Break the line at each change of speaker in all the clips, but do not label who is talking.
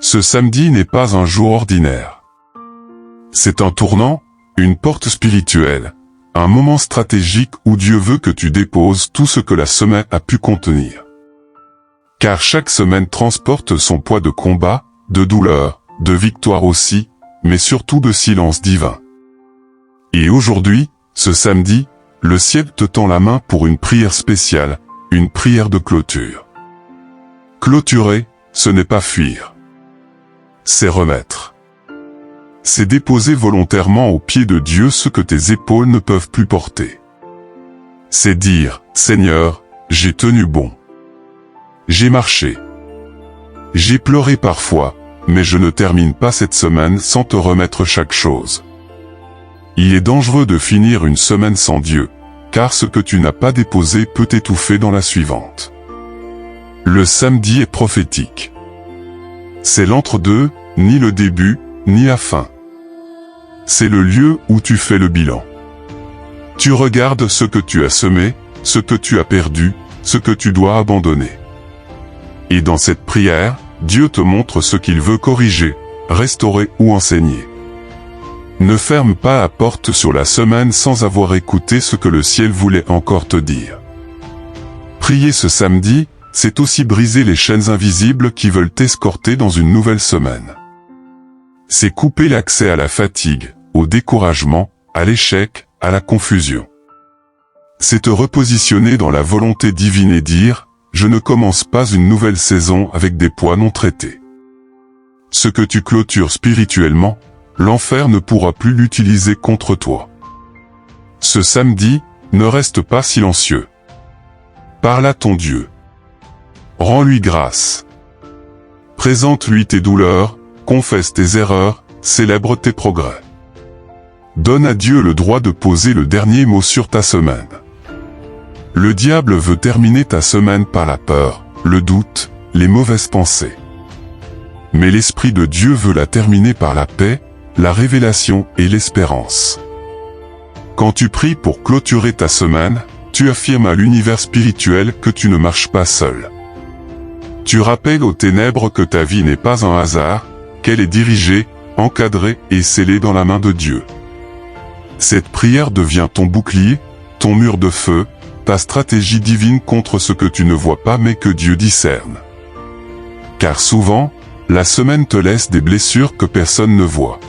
Ce samedi n'est pas un jour ordinaire. C'est un tournant, une porte spirituelle, un moment stratégique où Dieu veut que tu déposes tout ce que la semaine a pu contenir. Car chaque semaine transporte son poids de combat, de douleur, de victoire aussi, mais surtout de silence divin. Et aujourd'hui, ce samedi, le ciel te tend la main pour une prière spéciale, une prière de clôture. Clôturer, ce n'est pas fuir. C'est remettre. C'est déposer volontairement aux pieds de Dieu ce que tes épaules ne peuvent plus porter. C'est dire, Seigneur, j'ai tenu bon. J'ai marché. J'ai pleuré parfois, mais je ne termine pas cette semaine sans te remettre chaque chose. Il est dangereux de finir une semaine sans Dieu, car ce que tu n'as pas déposé peut t'étouffer dans la suivante. Le samedi est prophétique. C'est l'entre-deux, ni le début, ni la fin. C'est le lieu où tu fais le bilan. Tu regardes ce que tu as semé, ce que tu as perdu, ce que tu dois abandonner. Et dans cette prière, Dieu te montre ce qu'il veut corriger, restaurer ou enseigner. Ne ferme pas la porte sur la semaine sans avoir écouté ce que le ciel voulait encore te dire. Prier ce samedi, c'est aussi briser les chaînes invisibles qui veulent t'escorter dans une nouvelle semaine. C'est couper l'accès à la fatigue, au découragement, à l'échec, à la confusion. C'est te repositionner dans la volonté divine et dire, je ne commence pas une nouvelle saison avec des poids non traités. Ce que tu clôtures spirituellement, l'enfer ne pourra plus l'utiliser contre toi. Ce samedi, ne reste pas silencieux. Parle à ton Dieu. Rends-lui grâce. Présente-lui tes douleurs, confesse tes erreurs, célèbre tes progrès. Donne à Dieu le droit de poser le dernier mot sur ta semaine. Le diable veut terminer ta semaine par la peur, le doute, les mauvaises pensées. Mais l'Esprit de Dieu veut la terminer par la paix, la révélation et l'espérance. Quand tu pries pour clôturer ta semaine, tu affirmes à l'univers spirituel que tu ne marches pas seul. Tu rappelles aux ténèbres que ta vie n'est pas un hasard, qu'elle est dirigée, encadrée et scellée dans la main de Dieu. Cette prière devient ton bouclier, ton mur de feu, ta stratégie divine contre ce que tu ne vois pas mais que Dieu discerne. Car souvent, la semaine te laisse des blessures que personne ne voit.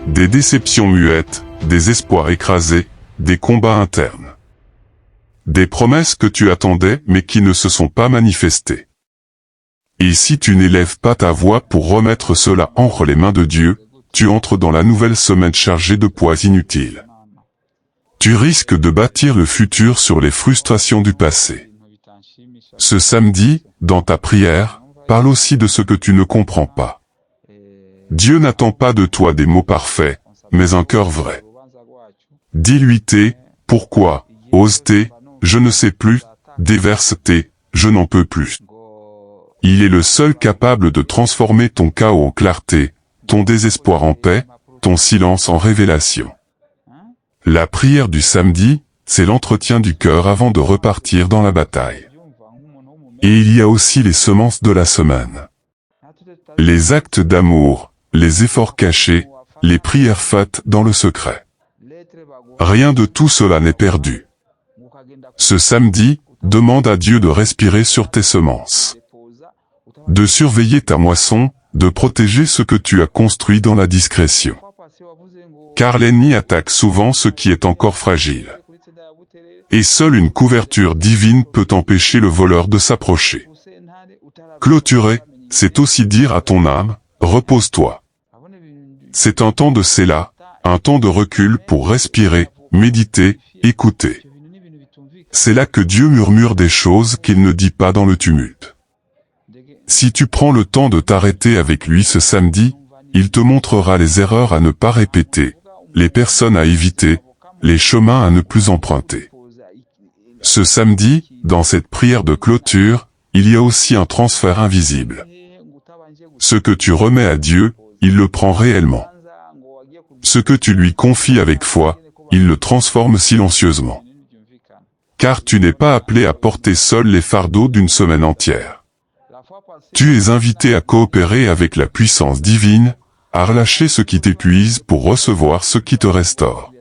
Des déceptions muettes, des espoirs écrasés, des combats internes. Des promesses que tu attendais mais qui ne se sont pas manifestées. Et si tu n'élèves pas ta voix pour remettre cela entre les mains de Dieu, tu entres dans la nouvelle semaine chargée de poids inutiles. Tu risques de bâtir le futur sur les frustrations du passé. Ce samedi, dans ta prière, parle aussi de ce que tu ne comprends pas. Dieu n'attend pas de toi des mots parfaits, mais un cœur vrai. Dis-lui tes, pourquoi, ose tes, je ne sais plus, déverse tes, je n'en peux plus. Il est le seul capable de transformer ton chaos en clarté, ton désespoir en paix, ton silence en révélation. La prière du samedi, c'est l'entretien du cœur avant de repartir dans la bataille. Et il y a aussi les semences de la semaine. Les actes d'amour, les efforts cachés, les prières faites dans le secret. Rien de tout cela n'est perdu. Ce samedi, demande à Dieu de respirer sur tes semences. De surveiller ta moisson, de protéger ce que tu as construit dans la discrétion. Car l'ennemi attaque souvent ce qui est encore fragile. Et seule une couverture divine peut empêcher le voleur de s'approcher. Clôturer, c'est aussi dire à ton âme, repose-toi. C'est un temps de séla, un temps de recul pour respirer, méditer, écouter. C'est là que Dieu murmure des choses qu'il ne dit pas dans le tumulte. Si tu prends le temps de t'arrêter avec lui ce samedi, il te montrera les erreurs à ne pas répéter, les personnes à éviter, les chemins à ne plus emprunter. Ce samedi, dans cette prière de clôture, il y a aussi un transfert invisible. Ce que tu remets à Dieu, il le prend réellement. Ce que tu lui confies avec foi, il le transforme silencieusement. Car tu n'es pas appelé à porter seul les fardeaux d'une semaine entière. Tu es invité à coopérer avec la puissance divine, à relâcher ce qui t'épuise pour recevoir ce qui te restaure.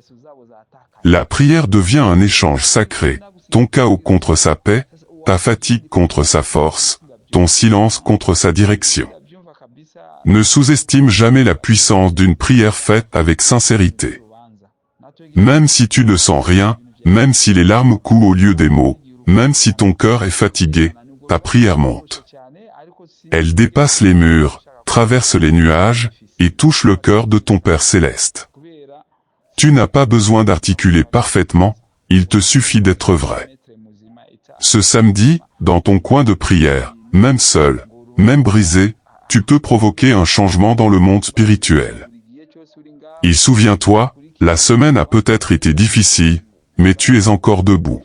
La prière devient un échange sacré, ton chaos contre sa paix, ta fatigue contre sa force, ton silence contre sa direction. Ne sous-estime jamais la puissance d'une prière faite avec sincérité. Même si tu ne sens rien, même si les larmes coulent au lieu des mots, même si ton cœur est fatigué, ta prière monte. Elle dépasse les murs, traverse les nuages, et touche le cœur de ton Père céleste. Tu n'as pas besoin d'articuler parfaitement, il te suffit d'être vrai. Ce samedi, dans ton coin de prière, même seul, même brisé, tu peux provoquer un changement dans le monde spirituel. Et souviens-toi, la semaine a peut-être été difficile, mais tu es encore debout.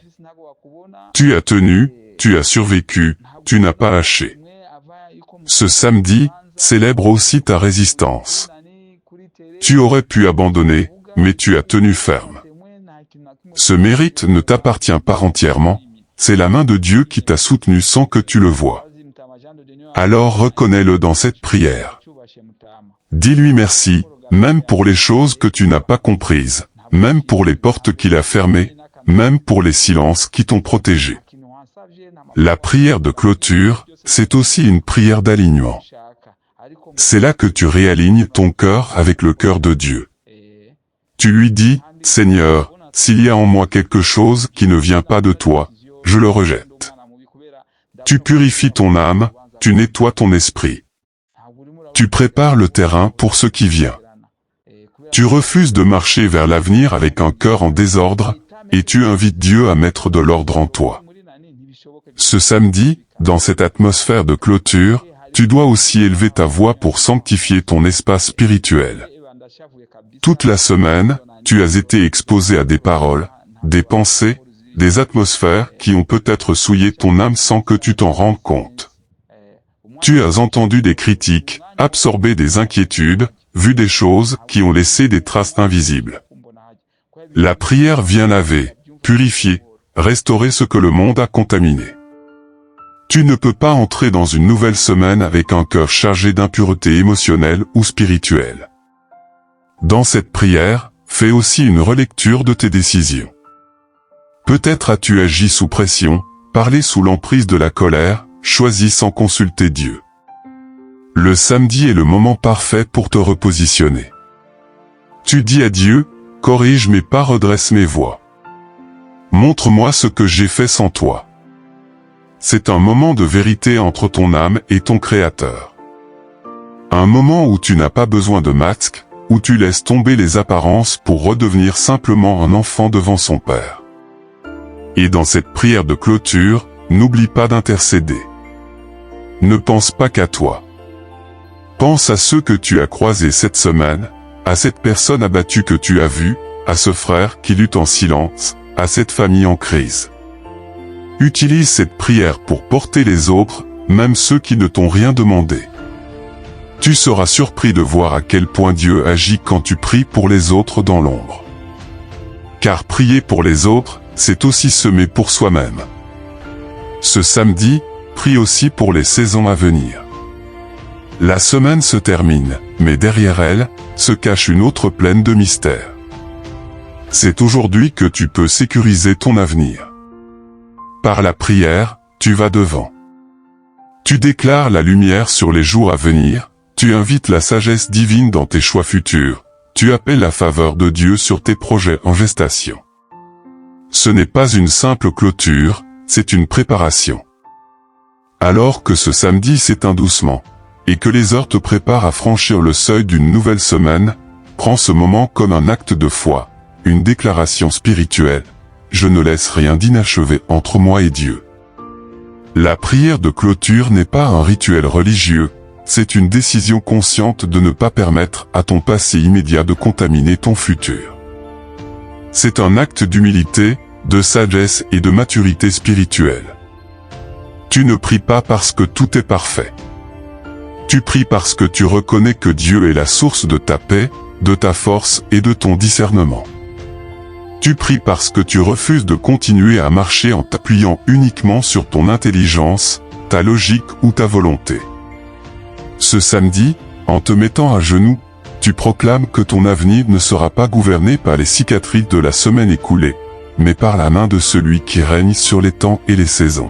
Tu as tenu, tu as survécu, tu n'as pas lâché. Ce samedi, célèbre aussi ta résistance. Tu aurais pu abandonner, mais tu as tenu ferme. Ce mérite ne t'appartient pas entièrement, c'est la main de Dieu qui t'a soutenu sans que tu le voies. Alors reconnais-le dans cette prière. Dis-lui merci, même pour les choses que tu n'as pas comprises, même pour les portes qu'il a fermées, même pour les silences qui t'ont protégé. La prière de clôture, c'est aussi une prière d'alignement. C'est là que tu réalignes ton cœur avec le cœur de Dieu. Tu lui dis, « Seigneur, s'il y a en moi quelque chose qui ne vient pas de toi, je le rejette. » Tu purifies ton âme, tu nettoies ton esprit. Tu prépares le terrain pour ce qui vient. Tu refuses de marcher vers l'avenir avec un cœur en désordre, et tu invites Dieu à mettre de l'ordre en toi. Ce samedi, dans cette atmosphère de clôture, tu dois aussi élever ta voix pour sanctifier ton espace spirituel. Toute la semaine, tu as été exposé à des paroles, des pensées, des atmosphères qui ont peut-être souillé ton âme sans que tu t'en rendes compte. Tu as entendu des critiques, absorbé des inquiétudes, vu des choses qui ont laissé des traces invisibles. La prière vient laver, purifier, restaurer ce que le monde a contaminé. Tu ne peux pas entrer dans une nouvelle semaine avec un cœur chargé d'impureté émotionnelle ou spirituelle. Dans cette prière, fais aussi une relecture de tes décisions. Peut-être as-tu agi sous pression, parlé sous l'emprise de la colère, choisi sans consulter Dieu. Le samedi est le moment parfait pour te repositionner. Tu dis à Dieu, « Corrige mes pas, redresse mes voies. Montre-moi ce que j'ai fait sans toi. » C'est un moment de vérité entre ton âme et ton Créateur. Un moment où tu n'as pas besoin de masque, où tu laisses tomber les apparences pour redevenir simplement un enfant devant son Père. Et dans cette prière de clôture, n'oublie pas d'intercéder. Ne pense pas qu'à toi. Pense à ceux que tu as croisés cette semaine, à cette personne abattue que tu as vue, à ce frère qui lutte en silence, à cette famille en crise. Utilise cette prière pour porter les autres, même ceux qui ne t'ont rien demandé. Tu seras surpris de voir à quel point Dieu agit quand tu pries pour les autres dans l'ombre. Car prier pour les autres, c'est aussi semer pour soi-même. Ce samedi, prie aussi pour les saisons à venir. La semaine se termine, mais derrière elle, se cache une autre pleine de mystères. C'est aujourd'hui que tu peux sécuriser ton avenir. Par la prière, tu vas devant. Tu déclares la lumière sur les jours à venir, tu invites la sagesse divine dans tes choix futurs, tu appelles la faveur de Dieu sur tes projets en gestation. Ce n'est pas une simple clôture, c'est une préparation. Alors que ce samedi s'éteint doucement, et que les heures te préparent à franchir le seuil d'une nouvelle semaine, prends ce moment comme un acte de foi, une déclaration spirituelle. Je ne laisse rien d'inachevé entre moi et Dieu. La prière de clôture n'est pas un rituel religieux, c'est une décision consciente de ne pas permettre à ton passé immédiat de contaminer ton futur. C'est un acte d'humilité, de sagesse et de maturité spirituelle. Tu ne pries pas parce que tout est parfait. Tu pries parce que tu reconnais que Dieu est la source de ta paix, de ta force et de ton discernement. Tu pries parce que tu refuses de continuer à marcher en t'appuyant uniquement sur ton intelligence, ta logique ou ta volonté. Ce samedi, en te mettant à genoux, tu proclames que ton avenir ne sera pas gouverné par les cicatrices de la semaine écoulée, mais par la main de celui qui règne sur les temps et les saisons.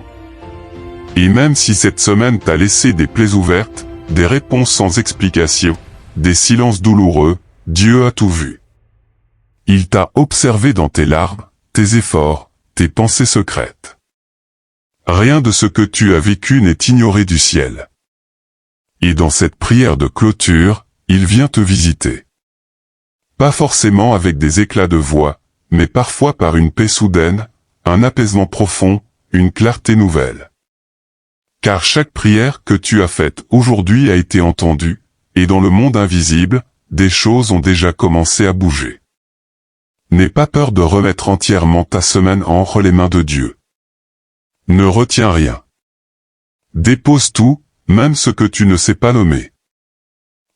Et même si cette semaine t'a laissé des plaies ouvertes, des réponses sans explication, des silences douloureux, Dieu a tout vu. Il t'a observé dans tes larmes, tes efforts, tes pensées secrètes. Rien de ce que tu as vécu n'est ignoré du ciel. Et dans cette prière de clôture, il vient te visiter. Pas forcément avec des éclats de voix, mais parfois par une paix soudaine, un apaisement profond, une clarté nouvelle. Car chaque prière que tu as faite aujourd'hui a été entendue, et dans le monde invisible, des choses ont déjà commencé à bouger. N'aie pas peur de remettre entièrement ta semaine entre les mains de Dieu. Ne retiens rien. Dépose tout, même ce que tu ne sais pas nommer.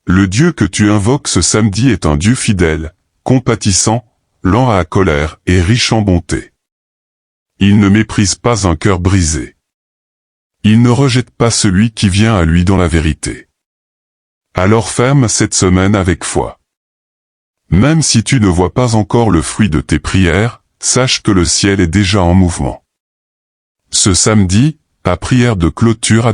Le Dieu que tu invoques ce samedi est un Dieu fidèle, compatissant, lent à la colère et riche en bonté. Il ne méprise pas un cœur brisé. Il ne rejette pas celui qui vient à lui dans la vérité. Alors ferme cette semaine avec foi. Même si tu ne vois pas encore le fruit de tes prières, sache que le ciel est déjà en mouvement. Ce samedi, ta prière de clôture a dû